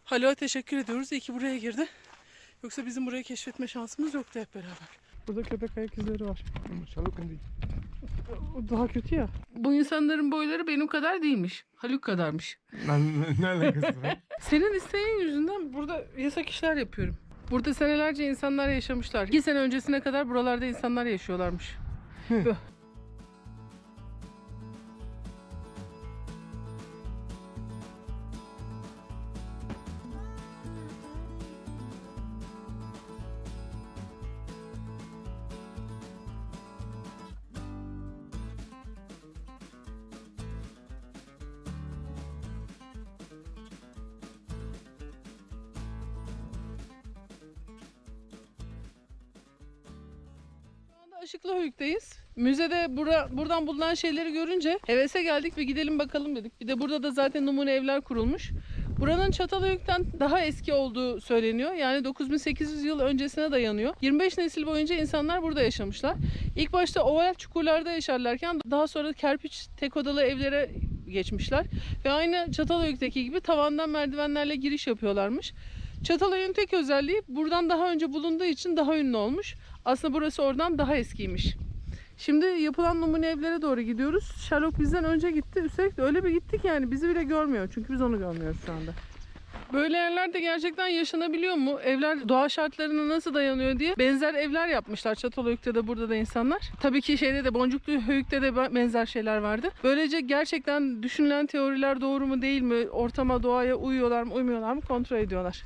Haluk'a teşekkür ediyoruz. İyi ki buraya girdi. Yoksa bizim burayı keşfetme şansımız yoktu hep beraber. Burada köpek ayak izleri var. O daha kötü ya. Bu insanların boyları benim kadar değilmiş. Haluk kadarmış. Ne alakası var? Senin isteğin yüzünden burada yasak işler yapıyorum. Burada senelerce insanlar yaşamışlar. 2 sene öncesine kadar buralarda insanlar yaşıyorlarmış. Işıklıhöyük'teyiz. Müzede buradan bulunan şeyleri görünce hevese geldik ve gidelim bakalım dedik. Bir de burada da zaten numune evler kurulmuş. Buranın Çatalhöyük'ten daha eski olduğu söyleniyor. Yani 9800 yıl öncesine dayanıyor. 25 nesil boyunca insanlar burada yaşamışlar. İlk başta oval çukurlarda yaşarlarken daha sonra kerpiç tek odalı evlere geçmişler. Ve aynı Çatalhöyük'teki gibi tavandan merdivenlerle giriş yapıyorlarmış. Çatalhöyük'ün tek özelliği buradan daha önce bulunduğu için daha ünlü olmuş. Aslında burası oradan daha eskiymiş. Şimdi yapılan numune evlere doğru gidiyoruz. Sherlock bizden önce gitti. Üstelik de öyle bir gittik yani bizi bile görmüyor. Çünkü biz onu görmüyoruz şu anda. Böyle yerlerde gerçekten yaşanabiliyor mu? Evler doğa şartlarına nasıl dayanıyor diye benzer evler yapmışlar. Çatalhöyük'te de burada da insanlar. Tabii ki şeyde de Boncukluhöyük'te de benzer şeyler vardı. Böylece gerçekten düşünülen teoriler doğru mu değil mi? Ortama, doğaya uyuyorlar mı, uymuyorlar mı kontrol ediyorlar.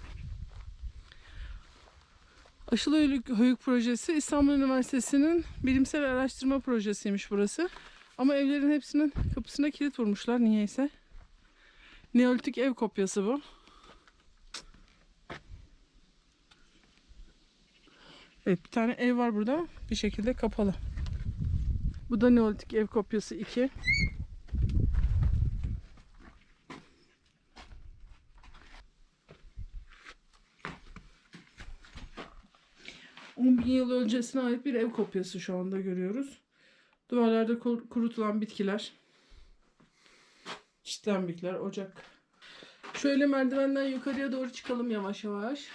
Aşılıhöyük projesi İstanbul Üniversitesi'nin bilimsel araştırma projesiymiş burası. Ama evlerin hepsinin kapısına kilit vurmuşlar niyeyse. Neolitik ev kopyası bu. Evet, bir tane ev var burada. Bir şekilde kapalı. Bu da Neolitik ev kopyası 2. ...10.000 yıl öncesine ait bir ev kopyası şu anda görüyoruz. Duvarlarda kurutulan bitkiler. Çitlenbikler, ocak. Şöyle merdivenden yukarıya doğru çıkalım yavaş yavaş.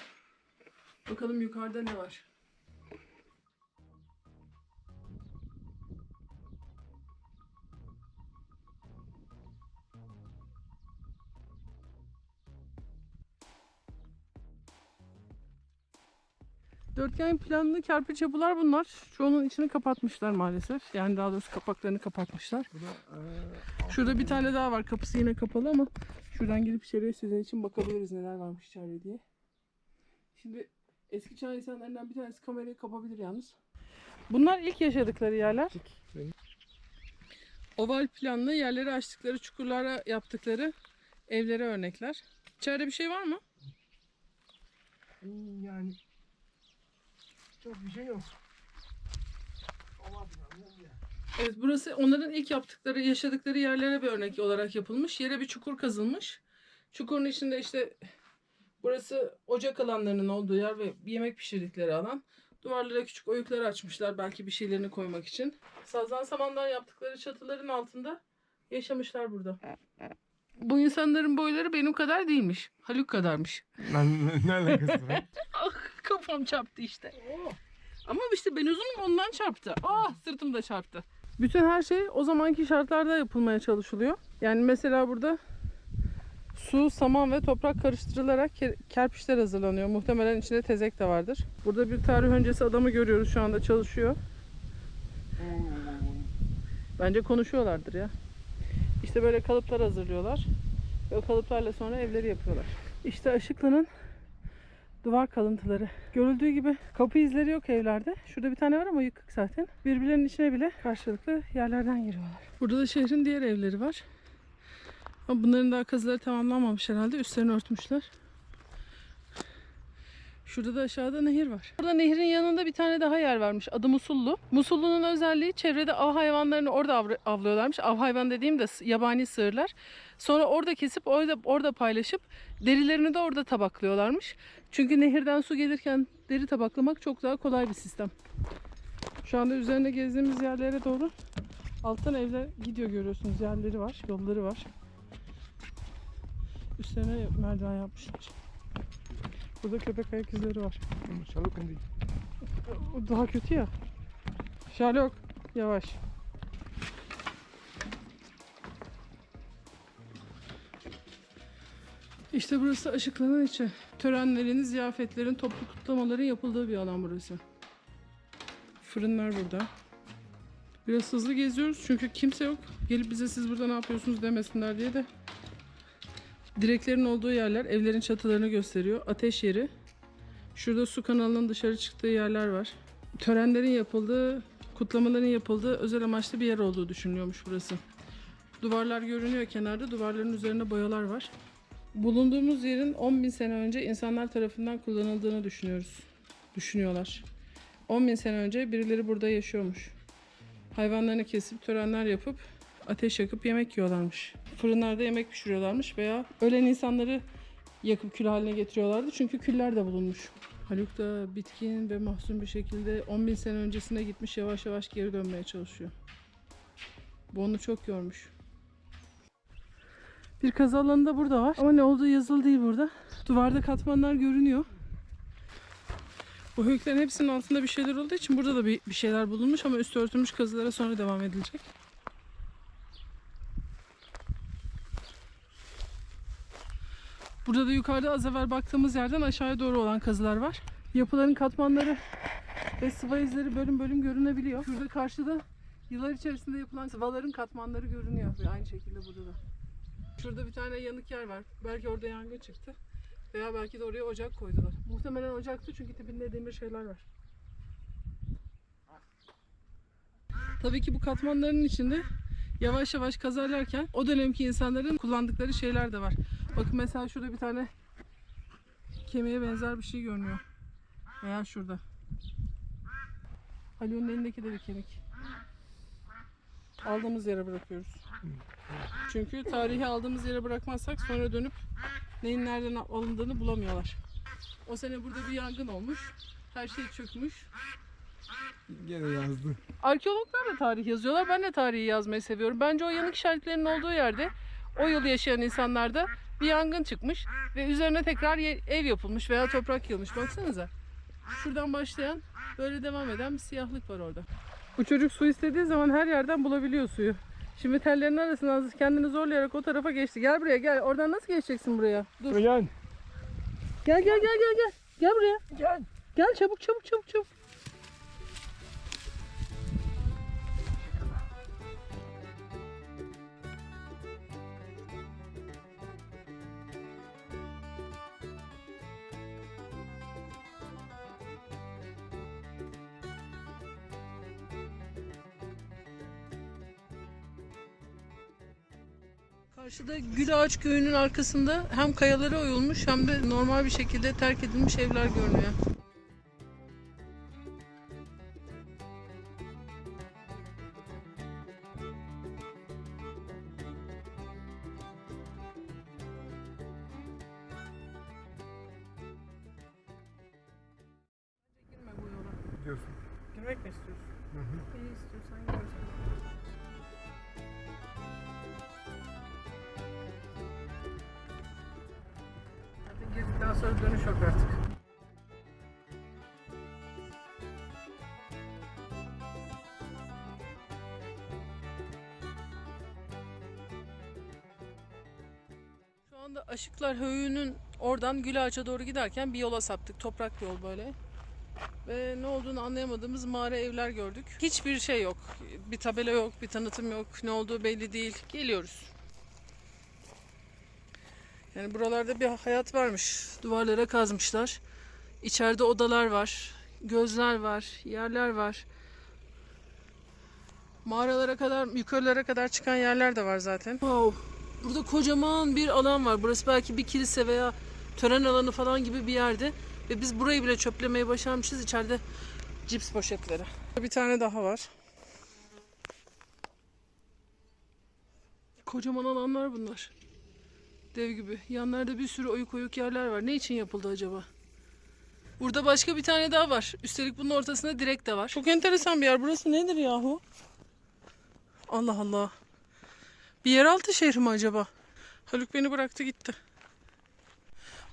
Bakalım yukarıda ne var. Dörtgen planlı kerpiç yapılar bunlar. Çoğunun içini kapatmışlar maalesef. Yani daha doğrusu kapaklarını kapatmışlar. Şurada bir tane daha var. Kapısı yine kapalı ama şuradan girip içeriye sizin için bakabiliriz neler varmış içeride diye. Şimdi eski çağ insanlarından bir tanesi kamerayı kapabilir yalnız. Bunlar ilk yaşadıkları yerler. Oval planlı yerleri açtıkları çukurlara yaptıkları evlere örnekler. İçeride bir şey var mı? Yani çok bir şey yok. Evet, burası onların ilk yaptıkları, yaşadıkları yerlere bir örnek olarak yapılmış. Yere bir çukur kazılmış. Çukurun içinde işte burası ocak alanlarının olduğu yer ve yemek pişirdikleri alan. Duvarlara küçük oyuklar açmışlar belki bir şeylerini koymak için. Sazdan samandan yaptıkları çatıların altında yaşamışlar burada. Bu insanların boyları benim kadar değilmiş. Haluk kadarmış. Ne alakası var? Ah, kafam çarptı işte. Ama işte ben uzunum ondan çarptı. Ah, sırtım da çarptı. Bütün her şey o zamanki şartlarda yapılmaya çalışılıyor. Yani mesela burada su, saman ve toprak karıştırılarak kerpiçler hazırlanıyor. Muhtemelen içinde tezek de vardır. Burada bir tarih öncesi adamı görüyoruz şu anda çalışıyor. Bence konuşuyorlardır ya. İşte böyle kalıplar hazırlıyorlar. Ve o kalıplarla sonra evleri yapıyorlar. İşte Aşıklı'nın duvar kalıntıları. Görüldüğü gibi kapı izleri yok evlerde. Şurada bir tane var ama yıkık zaten. Birbirlerinin içine bile karşılıklı yerlerden giriyorlar. Burada da şehrin diğer evleri var. Ama bunların daha kazıları tamamlanmamış herhalde. Üstlerini örtmüşler. Şurada da aşağıda nehir var. Burada nehrin yanında bir tane daha yer varmış. Adı Musullu. Musullu'nun özelliği çevrede av hayvanlarını orada avlıyorlarmış. Av hayvan dediğim de yabani sığırlar. Sonra orada kesip orada paylaşıp derilerini de orada tabaklıyorlarmış. Çünkü nehirden su gelirken deri tabaklamak çok daha kolay bir sistem. Şu anda üzerinde gezdiğimiz yerlere doğru alttan evler gidiyor görüyorsunuz. Yerleri var, yolları var. Üstlerine merdiven yapmışlar. Burada köpek ayak izleri var. Şalok indi. O daha kötü ya. Sherlock yavaş. İşte burası Aşıkların içi. Törenlerin, ziyafetlerin, toplu kutlamaların yapıldığı bir alan burası. Fırınlar burada. Biraz hızlı geziyoruz çünkü kimse yok. Gelip bize siz burada ne yapıyorsunuz demesinler diye de. Direklerin olduğu yerler evlerin çatılarını gösteriyor. Ateş yeri. Şurada su kanalının dışarı çıktığı yerler var. Törenlerin yapıldığı, kutlamaların yapıldığı özel amaçlı bir yer olduğu düşünülüyormuş burası. Duvarlar görünüyor kenarda. Duvarların üzerine boyalar var. Bulunduğumuz yerin 10.000 sene önce insanlar tarafından kullanıldığını düşünüyorlar. 10.000 sene önce birileri burada yaşıyormuş. Hayvanlarını kesip törenler yapıp ateş yakıp yemek yiyorlarmış. Fırınlarda yemek pişiriyorlarmış veya ölen insanları yakıp kül haline getiriyorlardı. Çünkü küller de bulunmuş. Haluk da bitkin ve mahzun bir şekilde 10.000 sene öncesine gitmiş, yavaş yavaş geri dönmeye çalışıyor. Bu onu çok yormuş. Bir kazı alanı da burada var ama ne olduğu yazılı değil burada. Duvarda katmanlar görünüyor. Bu höyüklerin hepsinin altında bir şeyler olduğu için burada da bir şeyler bulunmuş ama üstü örtülmüş kazılara sonra devam edilecek. Burada da yukarıda az evvel baktığımız yerden aşağıya doğru olan kazılar var. Yapıların katmanları ve sıva izleri bölüm bölüm görünebiliyor. Şurada karşıda yıllar içerisinde yapılan sıvaların katmanları görünüyor ve aynı şekilde burada da. Şurada bir tane yanık yer var. Belki orada yangın çıktı. Veya belki de oraya ocak koydular. Muhtemelen ocaktı çünkü dibinde demir şeyler var. Tabii ki bu katmanların içinde yavaş yavaş kazarlarken o dönemki insanların kullandıkları şeyler de var. Bakın mesela şurada bir tane kemiğe benzer bir şey görünüyor. Veya şurada. Haluk'un elindeki de bir kemik. Aldığımız yere bırakıyoruz. Çünkü tarihi aldığımız yere bırakmazsak sonra dönüp neyin nereden alındığını bulamıyorlar. O sene burada bir yangın olmuş. Her şey çökmüş. Gene yazdı. Arkeologlar da tarih yazıyorlar. Ben de tarihi yazmayı seviyorum. Bence o yanık işaretlerinin olduğu yerde o yıl yaşayan insanlarda bir yangın çıkmış ve üzerine tekrar ev yapılmış veya toprak yığılmış. Baksanıza. Şuradan başlayan böyle devam eden bir siyahlık var orada. Bu çocuk su istediği zaman her yerden bulabiliyor suyu. Şimdi tellerin arasından kendini zorlayarak o tarafa geçti. Gel buraya gel. Oradan nasıl geçeceksin buraya? Dur. Gel. Gel. Gel buraya. Gel. Gel çabuk. Karşıda Gülağaç Köyü'nün arkasında hem kayalara oyulmuş hem de normal bir şekilde terk edilmiş evler görünüyor. Girme bu yola. Diyorsun. Girmek mi istiyorsun? Hı hı. İyi istiyorsan gir o zaman. Zaten girdikten sonra dönüş yok artık. Şu anda Aşıklar Höyü'nün oradan Gülağaç'a doğru giderken bir yola saptık. Toprak yol böyle. Ve ne olduğunu anlayamadığımız mağara evler gördük. Hiçbir şey yok. Bir tabela yok, bir tanıtım yok. Ne olduğu belli değil. Geliyoruz. Yani buralarda bir hayat varmış. Duvarlara kazmışlar. İçeride odalar var. Gözler var. Yerler var. Mağaralara kadar, yukarılara kadar çıkan yerler de var zaten. Wow. Burada kocaman bir alan var. Burası belki bir kilise veya tören alanı falan gibi bir yerde. Ve biz burayı bile çöplemeye başarmışız. İçeride cips poşetleri. Bir tane daha var. Kocaman alanlar bunlar. Dev gibi. Yanlarda bir sürü oyuk oyuk yerler var. Ne için yapıldı acaba? Burada başka bir tane daha var. Üstelik bunun ortasında direk de var. Çok enteresan bir yer. Burası nedir yahu? Allah Allah. Bir yeraltı şehri mi acaba? Haluk beni bıraktı gitti.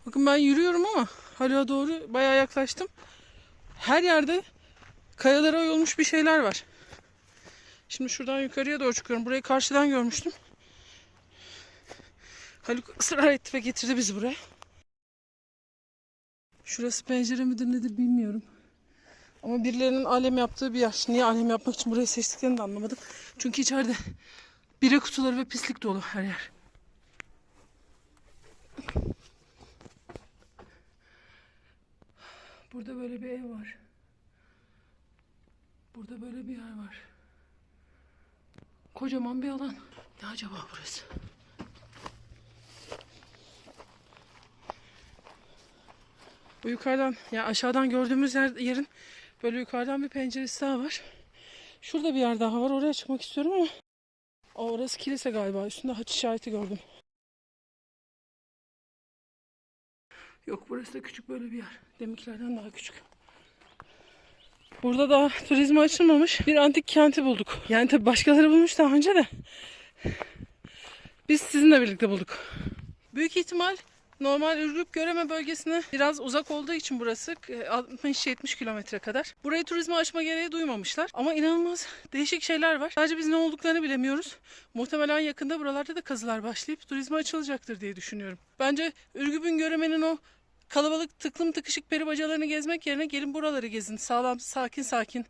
Bakın ben yürüyorum ama Haluk'a doğru bayağı yaklaştım. Her yerde kayalara oyulmuş bir şeyler var. Şimdi şuradan yukarıya doğru çıkıyorum. Burayı karşıdan görmüştüm. Haluk ısrar etti ve getirdi bizi buraya. Şurası pencere midir nedir bilmiyorum. Ama birilerinin alem yaptığı bir yer. Niye alem yapmak için burayı seçtiklerini de anlamadım. Çünkü içeride bira kutuları ve pislik dolu her yer. Burada böyle bir ev var. Burada böyle bir yer var. Kocaman bir alan. Ne acaba burası? Bu yukarıdan, ya aşağıdan gördüğümüz yerin böyle yukarıdan bir penceresi daha var. Şurada bir yer daha var. Oraya çıkmak istiyorum ama orası kilise galiba. Üstünde haç işareti gördüm. Yok, burası da küçük böyle bir yer. Deminkilerden daha küçük. Burada da turizme açılmamış bir antik kenti bulduk. Yani tabii başkaları bulmuş daha önce de. Biz sizinle birlikte bulduk. Büyük ihtimal normal Ürgüp Göreme bölgesine biraz uzak olduğu için burası 60-70 kilometre kadar. Burayı turizme açma gereği duymamışlar. Ama inanılmaz değişik şeyler var. Sadece biz ne olduklarını bilemiyoruz. Muhtemelen yakında buralarda da kazılar başlayıp turizme açılacaktır diye düşünüyorum. Bence Ürgüp'ün Göreme'nin o kalabalık tıklım tıkışık peri bacalarını gezmek yerine gelin buraları gezin. Sağlam, sakin sakin.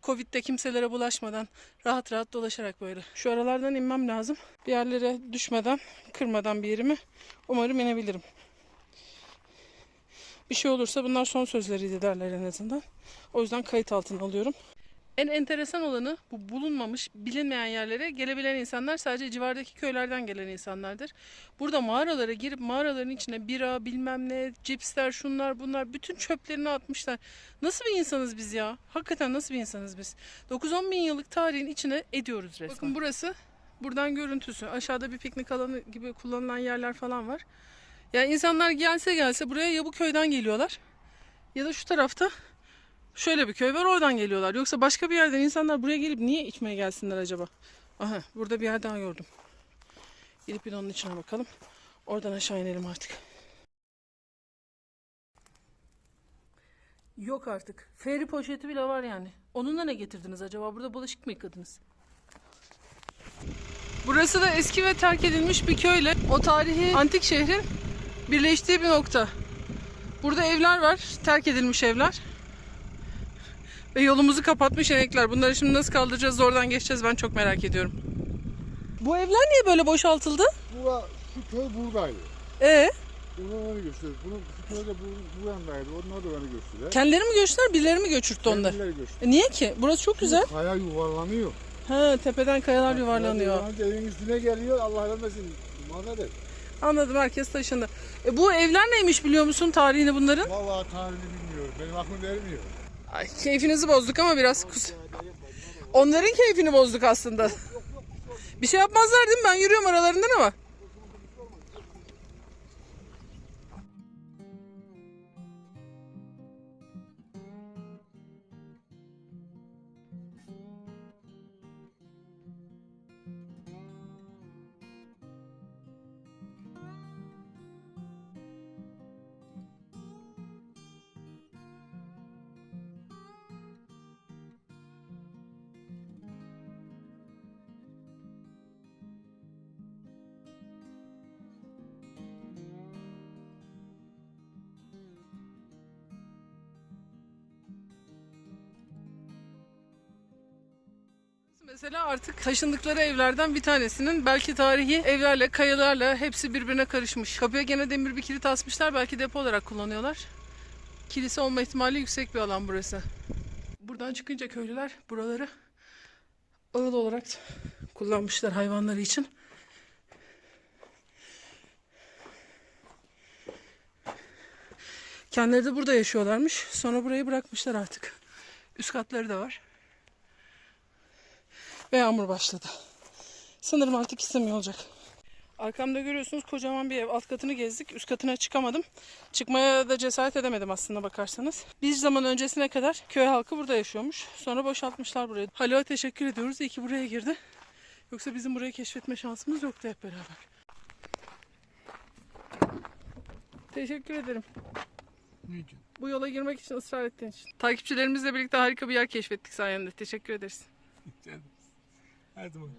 Covid'de kimselere bulaşmadan rahat rahat dolaşarak böyle. Şu aralardan inmem lazım. Bir yerlere düşmeden, kırmadan bir yerimi umarım inebilirim. Bir şey olursa bunlar son sözleriydi derler en azından. O yüzden kayıt altına alıyorum. En enteresan olanı bu bulunmamış, bilinmeyen yerlere gelebilen insanlar sadece civardaki köylerden gelen insanlardır. Burada mağaralara girip mağaraların içine bira, bilmem ne, cipsler, şunlar bunlar bütün çöplerini atmışlar. Nasıl bir insanız biz ya? Hakikaten nasıl bir insanız biz? 9-10 bin yıllık tarihin içine ediyoruz resmen. Bakın burası, buradan görüntüsü. Aşağıda bir piknik alanı gibi kullanılan yerler falan var. Yani insanlar gelse buraya ya bu köyden geliyorlar ya da şu tarafta şöyle bir köy var, oradan geliyorlar. Yoksa başka bir yerden insanlar buraya gelip niye içmeye gelsinler acaba? Aha, burada bir yer daha gördüm. Gidip bir de onun içine bakalım. Oradan aşağı inelim artık. Yok artık. Feri poşeti bile var yani. Onunla ne getirdiniz acaba? Burada bulaşık mı yıkadınız? Burası da eski ve terk edilmiş bir köyle o tarihi antik şehrin birleştiği bir nokta. Burada evler var. Terk edilmiş evler. Ve yolumuzu kapatmış inekler. Bunları şimdi nasıl kaldıracağız, oradan geçeceğiz, ben çok merak ediyorum. Bu evler niye böyle boşaltıldı? Şu köy buradaydı. Onu gösteriyor. Şu köyde burandaydı. Onlar da beni gösteriyor. Kendileri mi göçtüler, birileri mi göçürttü onları? Kendileri göçtü. Niye ki? Burası çok güzel. Kaya yuvarlanıyor. Ha, tepeden kayalar yuvarlanıyor. Evin üstüne geliyor. Allah vermesin. Mahveder. Anladım, herkes taşındı. Bu evler neymiş biliyor musun, tarihini bunların? Vallahi tarihini bilmiyorum. Benim aklım vermiyor. Ay, keyfinizi bozduk ama biraz onların keyfini bozduk aslında. Bir şey yapmazlar değil mi? Ben yürüyorum aralarından ama. Mesela artık taşındıkları evlerden bir tanesinin belki tarihi evlerle, kayalarla hepsi birbirine karışmış. Kapıya gene demir bir kilit asmışlar. Belki depo olarak kullanıyorlar. Kilise olma ihtimali yüksek bir alan burası. Buradan çıkınca köylüler buraları ağıl olarak kullanmışlar hayvanları için. Kendileri de burada yaşıyorlarmış. Sonra burayı bırakmışlar artık. Üst katları da var. Ve yağmur başladı. Sanırım artık istemiyor olacak. Arkamda görüyorsunuz kocaman bir ev. Alt katını gezdik. Üst katına çıkamadım. Çıkmaya da cesaret edemedim aslında bakarsanız. Bir zaman öncesine kadar köy halkı burada yaşıyormuş. Sonra boşaltmışlar burayı. Haluk'a teşekkür ediyoruz. İyi ki buraya girdi. Yoksa bizim burayı keşfetme şansımız yoktu hep beraber. Teşekkür ederim. Niçin? Bu yola girmek için ısrar ettiğin için. Takipçilerimizle birlikte harika bir yer keşfettik sayende. Teşekkür ederiz. Her zaman.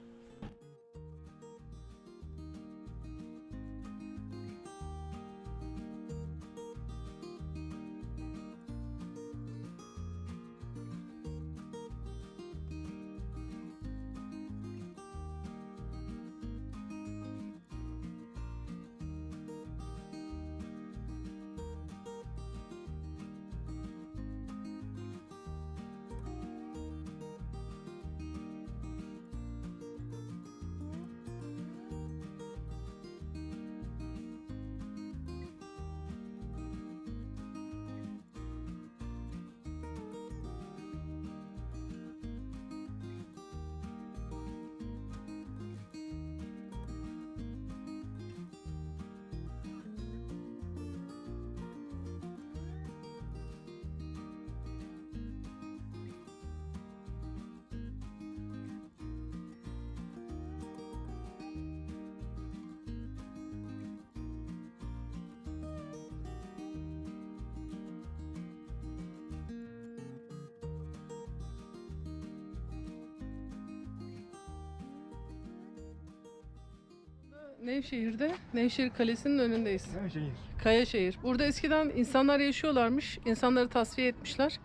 Nevşehir'de, Nevşehir Kalesi'nin önündeyiz. Nevşehir. Kayaşehir. Burada eskiden insanlar yaşıyorlarmış. İnsanları tasfiye etmişler.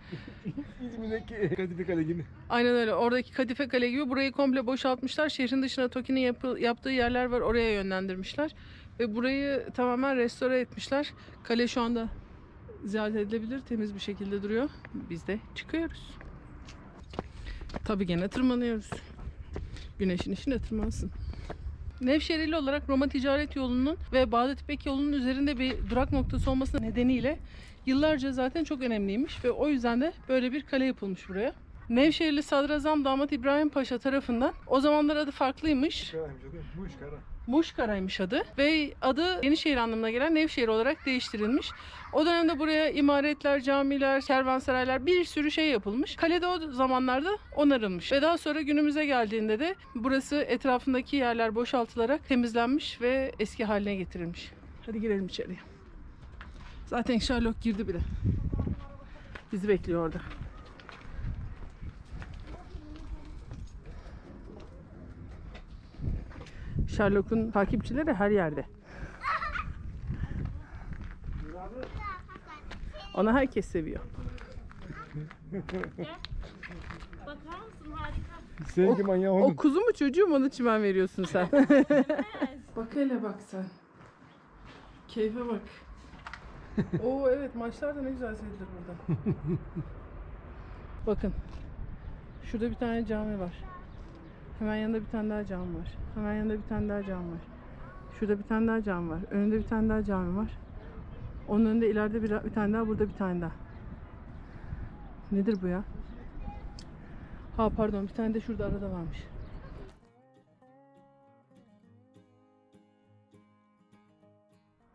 İzmir'deki Kadife Kale gibi. Aynen öyle. Oradaki Kadife Kale gibi burayı komple boşaltmışlar. Şehrin dışına TOKİ'nin yaptığı yerler var. Oraya yönlendirmişler. Ve burayı tamamen restore etmişler. Kale şu anda ziyaret edilebilir. Temiz bir şekilde duruyor. Biz de çıkıyoruz. Tabii gene tırmanıyoruz. Güneşin işine tırmansın. Nevşehirli olarak Roma Ticaret Yolu'nun ve Bağdat İpek Yolu'nun üzerinde bir durak noktası olması nedeniyle yıllarca zaten çok önemliymiş ve o yüzden de böyle bir kale yapılmış buraya. Nevşehirli Sadrazam Damat İbrahim Paşa tarafından, o zamanlar adı farklıymış. Muşkara. Muşkara'ymış adı ve adı Yenişehir anlamına gelen Nevşehir olarak değiştirilmiş. O dönemde buraya imaretler, camiler, kervansaraylar, bir sürü şey yapılmış. Kalede o zamanlarda onarılmış ve daha sonra günümüze geldiğinde de burası etrafındaki yerler boşaltılarak temizlenmiş ve eski haline getirilmiş. Hadi girelim içeriye. Zaten Sherlock girdi bile. Bizi bekliyor orada. Sherlock'un takipçileri her yerde. Onu herkes seviyor. Bakar mısın? Harika. Sevgi manyağı oldun. O kuzu mu çocuğu mu, onu çimen veriyorsun sen? Bak hele bak sen. Keyfe bak. Oo evet, maçlar da ne güzel seyredilir burada. Bakın. Şurada bir tane cami var. Hemen yanında bir tane daha cami var. Hemen yanında bir tane daha cami var. Şurada bir tane daha cami var. Önünde bir tane daha cami var. Onun önünde ileride bir tane daha, burada bir tane daha. Nedir bu ya? Ha pardon, bir tane de şurada arada varmış.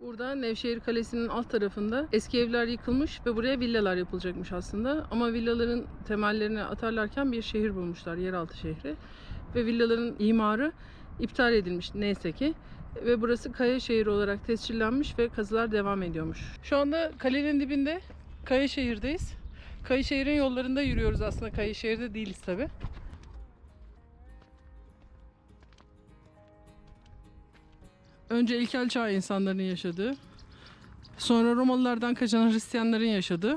Burada Nevşehir Kalesi'nin alt tarafında eski evler yıkılmış ve buraya villalar yapılacakmış aslında. Ama villaların temellerini atarlarken bir şehir bulmuşlar, yeraltı şehri. Ve villaların imarı iptal edilmiş neyse ki. Ve burası Kayaşehir olarak tescillenmiş ve kazılar devam ediyormuş. Şu anda kalenin dibinde Kayaşehir'deyiz. Kayaşehir'in yollarında yürüyoruz aslında. Kayaşehir'de değiliz tabi. Önce ilkel çağ insanların yaşadığı, sonra Romalılardan kaçan Hristiyanların yaşadığı,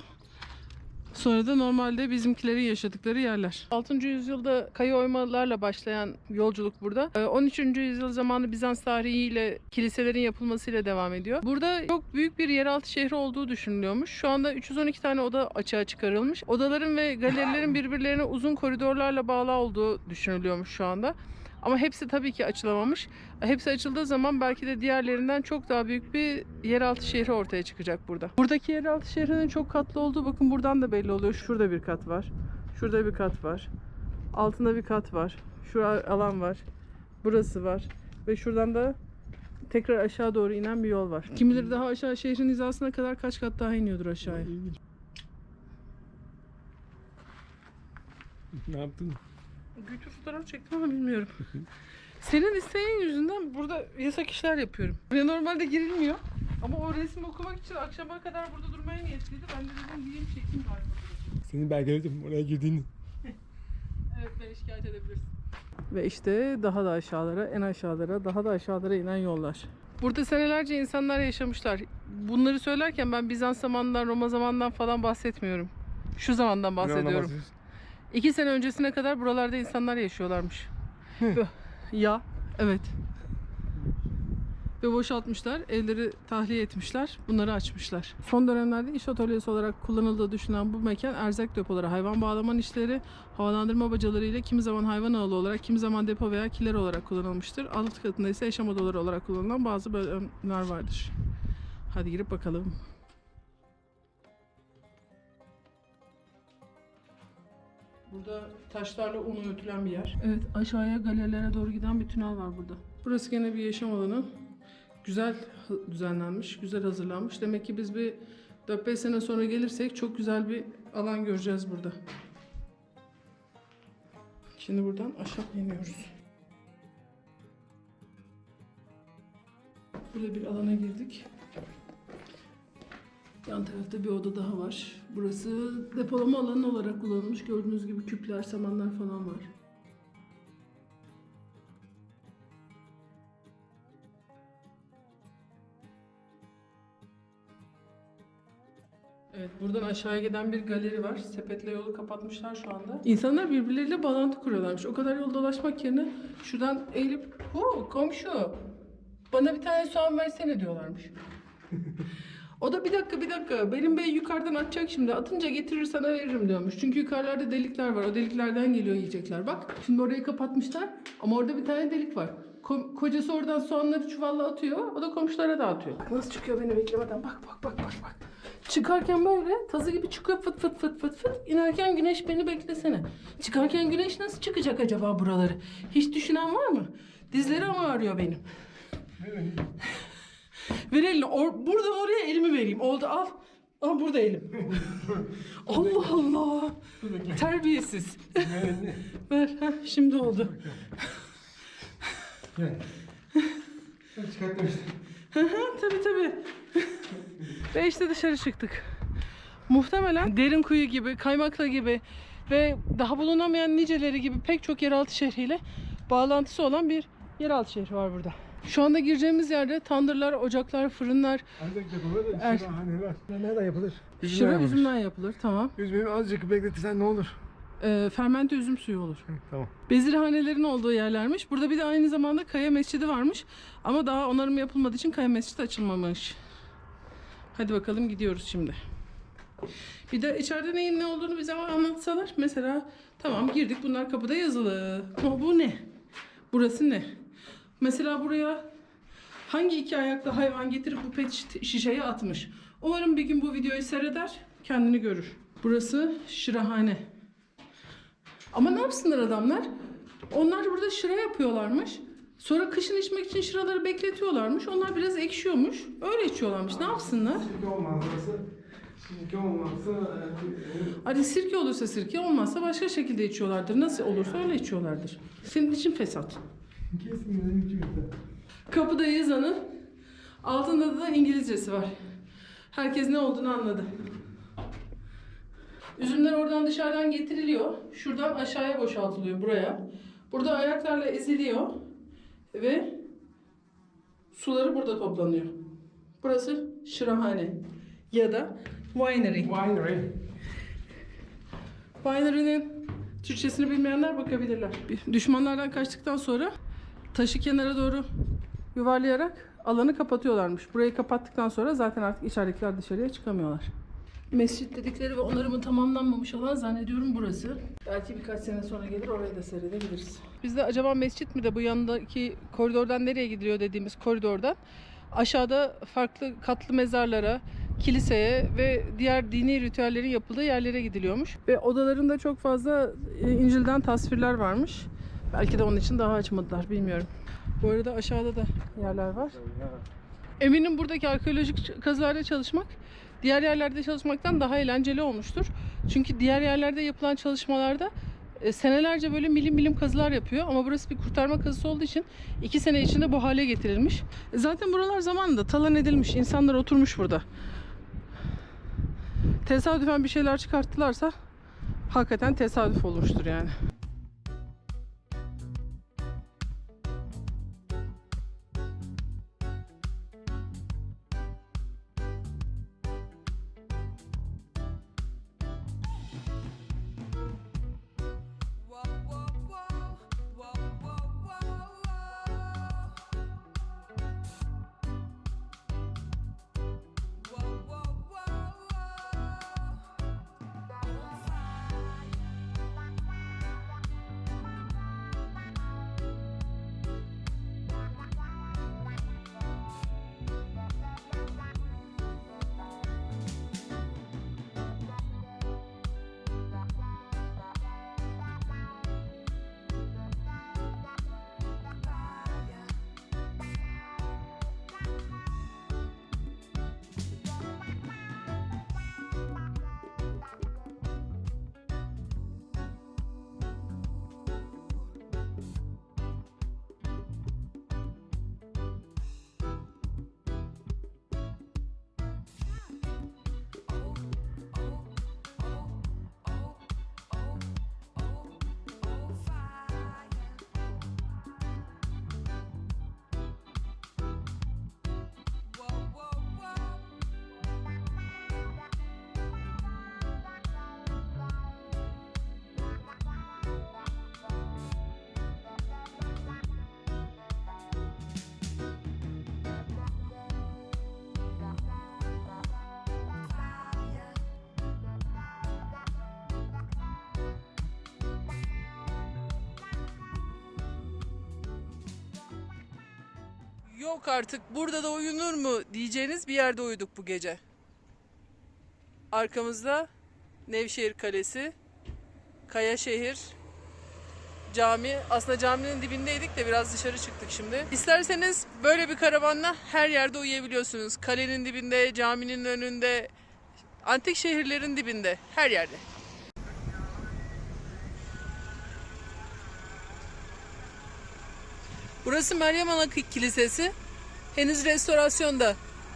sonra da normalde bizimkilerin yaşadıkları yerler. 6. yüzyılda kaya oymalarla başlayan yolculuk burada. 13. yüzyıl zamanı Bizans tarihiyle kiliselerin yapılmasıyla devam ediyor. Burada çok büyük bir yeraltı şehri olduğu düşünülüyormuş. Şu anda 312 tane oda açığa çıkarılmış. Odaların ve galerilerin birbirlerine uzun koridorlarla bağlı olduğu düşünülüyormuş şu anda. Ama hepsi tabii ki açılamamış. Hepsi açıldığı zaman belki de diğerlerinden çok daha büyük bir yeraltı şehri ortaya çıkacak burada. Buradaki yeraltı şehrinin çok katlı olduğu bakın buradan da belli oluyor. Şurada bir kat var. Şurada bir kat var. Altında bir kat var. Şu alan var. Burası var. Ve şuradan da tekrar aşağı doğru inen bir yol var. Kimileri daha aşağı şehrin hizasına kadar kaç kat daha iniyordur aşağıya. Ne yaptın? Güçlü fotoğraf çektim ama bilmiyorum. Senin isteğin yüzünden burada yasak işler yapıyorum. Buraya normalde girilmiyor. Ama o resmi okumak için akşama kadar burada durmaya niyetliydi. Ben de dedim gideyim çekeyim bari. Seni belgeledim oraya girdiğini. Evet, beni şikayet edebilirsin. Ve işte daha da aşağılara, en aşağılara, daha da aşağılara inen yollar. Burada senelerce insanlar yaşamışlar. Bunları söylerken ben Bizans zamanından, Roma zamanından falan bahsetmiyorum. Şu zamandan bahsediyorum. 2 sene öncesine kadar buralarda insanlar yaşıyorlarmış. Ya, evet. Ve boşaltmışlar, evleri tahliye etmişler, bunları açmışlar. Son dönemlerde iş atölyesi olarak kullanıldığı düşünülen bu mekan erzak depoları, hayvan bağlama işleri, havalandırma bacaları ile kimi zaman hayvan ağlı olarak, kimi zaman depo veya kiler olarak kullanılmıştır. Alt katında ise yaşam odaları olarak kullanılan bazı bölümler vardır. Hadi girip bakalım. Burada taşlarla un öğütülen bir yer. Evet, aşağıya galerilere doğru giden bir tünel var burada. Burası gene bir yaşam alanı. Güzel düzenlenmiş, güzel hazırlanmış. Demek ki biz bir 4-5 sene sonra gelirsek çok güzel bir alan göreceğiz burada. Şimdi buradan aşağı iniyoruz. Böyle bir alana girdik. Yan tarafta bir oda daha var. Burası depolama alanı olarak kullanılmış. Gördüğünüz gibi küpler, samanlar falan var. Evet, buradan aşağıya giden bir galeri var. Sepetle yolu kapatmışlar şu anda. İnsanlar birbirleriyle bağlantı kuruyorlarmış. O kadar yol dolaşmak yerine şuradan eğilip komşu bana bir tane soğan versene diyorlarmış. O da bir dakika benim bey yukarıdan atacak şimdi. Atınca getirir sana veririm diyormuş. Çünkü yukarılarda delikler var. O deliklerden geliyor yiyecekler. Bak şimdi orayı kapatmışlar ama orada bir tane delik var. Kocası oradan soğanları çuvalla atıyor. O da komşulara dağıtıyor. Bak nasıl çıkıyor beni beklemeden. Bak. Çıkarken böyle tazı gibi çıkıyor fıt fıt. İnerken güneş beni beklesene. Çıkarken güneş nasıl çıkacak acaba buraları? Hiç düşünen var mı? Dizleri ama ağrıyor benim. Ver elini. Buradan oraya elimi vereyim. Oldu al. Al burada elim. Allah Allah. Terbiyesiz. Ver. Şimdi oldu. Gel. Çıkartmıştım. Tabii. Ve işte dışarı çıktık. Muhtemelen Derinkuyu gibi, Kaymaklı gibi ve daha bulunamayan niceleri gibi pek çok yeraltı şehriyle bağlantısı olan bir yeraltı şehri var burada. Şu anda gireceğimiz yerde tandırlar, ocaklar, fırınlar. Ancak yapılır da şırahaneler. Nereden yapılır? Şıra üzümden yapılır, tamam. Üzümü azıcık bekletirsen ne olur? Fermente üzüm suyu olur. Tamam. Bezirhanelerin olduğu yerlermiş. Burada bir de aynı zamanda Kaya Mescidi varmış. Ama daha onarım yapılmadığı için Kaya Mescidi açılmamış. Hadi bakalım gidiyoruz şimdi. Bir de içeride neyin ne olduğunu bize anlatsalar. Mesela tamam girdik bunlar kapıda yazılı. Ama bu ne? Burası ne? Mesela buraya hangi iki ayaklı hayvan getirip bu pet şişeye atmış? Umarım bir gün bu videoyu seyreder, kendini görür. Burası şırahane. Ama ne yapsınlar adamlar? Onlar burada şıra yapıyorlarmış. Sonra kışın içmek için şıraları bekletiyorlarmış. Onlar biraz ekşiyormuş. Öyle içiyorlarmış. Ne yapsınlar? Sirke olmazsa Hadi sirke olursa sirke, olmazsa başka şekilde içiyorlardır. Nasıl olursa öyle içiyorlardır. Senin için fesat. kesin benim için. Kapıda yazanı, altında da İngilizcesi var. Herkes ne olduğunu anladı. Üzümler oradan dışarıdan getiriliyor. Şuradan aşağıya boşaltılıyor buraya. Burada ayaklarla eziliyor. Ve suları burada toplanıyor. Burası şırahane. Ya da winery. Winery'nin Türkçesini bilmeyenler bakabilirler. Düşmanlardan kaçtıktan sonra taşı kenara doğru yuvarlayarak alanı kapatıyorlarmış. Burayı kapattıktan sonra zaten artık içeridekiler dışarıya çıkamıyorlar. Mescit dedikleri ve onarımı tamamlanmamış olan zannediyorum burası. Belki birkaç sene sonra gelir orayı da seyredebiliriz. Biz de acaba mescit mi de bu yanındaki koridordan nereye gidiliyor dediğimiz koridordan aşağıda farklı katlı mezarlara, kiliseye ve diğer dini ritüellerin yapıldığı yerlere gidiliyormuş. Ve odalarında çok fazla İncil'den tasvirler varmış. Belki de onun için daha açmadılar, bilmiyorum. Bu arada aşağıda da yerler var. Eminim buradaki arkeolojik kazılarda çalışmak diğer yerlerde çalışmaktan daha eğlenceli olmuştur. Çünkü diğer yerlerde yapılan çalışmalarda senelerce böyle milim milim kazılar yapıyor. Ama burası bir kurtarma kazısı olduğu için 2 sene içinde bu hale getirilmiş. Zaten buralar zamanında talan edilmiş. İnsanlar oturmuş burada. Tesadüfen bir şeyler çıkarttılarsa hakikaten tesadüf olmuştur yani. Yok artık burada da uyunur mu diyeceğiniz bir yerde uyuduk bu gece. Arkamızda Nevşehir Kalesi, Kayaşehir, cami. Aslında caminin dibindeydik de biraz dışarı çıktık şimdi. İsterseniz böyle bir karavanla her yerde uyuyabiliyorsunuz. Kalenin dibinde, caminin önünde, antik şehirlerin dibinde, her yerde. Burası Meryem Ana Kilisesi. Henüz restorasyonda.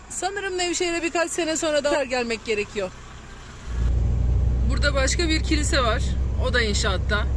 Sanırım Nevşehir'e birkaç sene sonra daha gelmek gerekiyor. Burada başka bir kilise var. O da inşaatta.